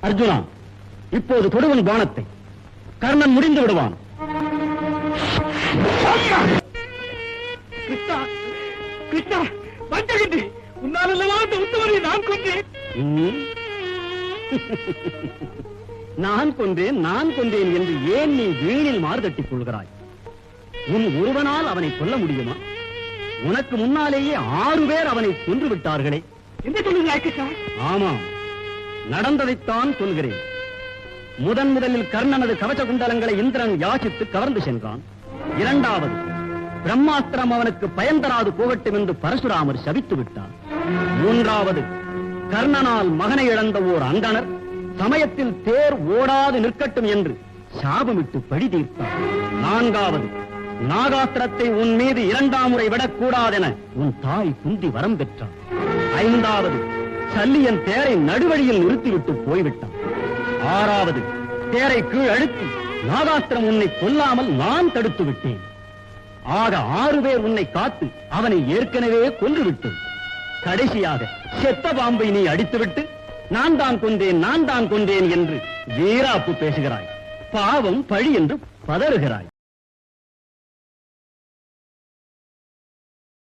அர்ஜுனா, இப்போது தொடுவன் பானத்தை. கர்ணன் முடிந்து விடுவான். கிருஷ்ணா, கிருஷ்ணா, வந்தகின்றி உன்னாலல்லவா அந்த உத்தமரை நான் கொண்டேன். நான் கொன்றேன் என்று ஏன் நீ வீணில் மாறுதட்டிக் கொள்கிறாய்? உன் ஒருவனால் அவனை கொல்ல முடியுமா? உனக்கு முன்னாலேயே 6 பேர் அவனை கொன்று விட்டார்களே. என்ன சொல்லுகிறாய் கிருஷ்ணா? ஆமாம், நடந்ததைத்தான் சொல்கிறேன். முதலில் கர்ணனது கவச குண்டலங்களை இந்திரன் யாசித்து கவர்ந்து சென்றான். 2வது, பிரம்மாஸ்திரம் அவனுக்கு பயன் தராது போகட்டும் என்று பரசுராமர் சபித்து விட்டார். 3வது, கர்ணனால் மகனை இழந்த ஓர் அந்தணர் சமயத்தில் தேர் ஓடாது நிற்கட்டும் என்று சாபமிட்டு பழி தீர்த்தார். 4வது, நாகாஸ்திரத்தை உன் மீது 2ஆம் முறை விடக்கூடாதென உன் தாய் குந்தி வரம் பெற்றார். 5வது, சல்லியன் தேரை நடுவழியில் நிறுத்திவிட்டு போய்விட்டான். 6வது, தேரை கீழ் அழுத்தி நாகாஸ்திரம் உன்னை கொல்லாமல் நான் தடுத்து விட்டேன். ஆக 6 பேர் உன்னை காத்து அவனை ஏற்கனவே கொன்றுவிட்டேன். கடைசியாக செத்த பாம்பை நீ அடித்துவிட்டு நான் தான் கொண்டேன் என்று வீராப்பு பேசுகிறாய். பாவம் பழி என்று பதறுகிறாய்.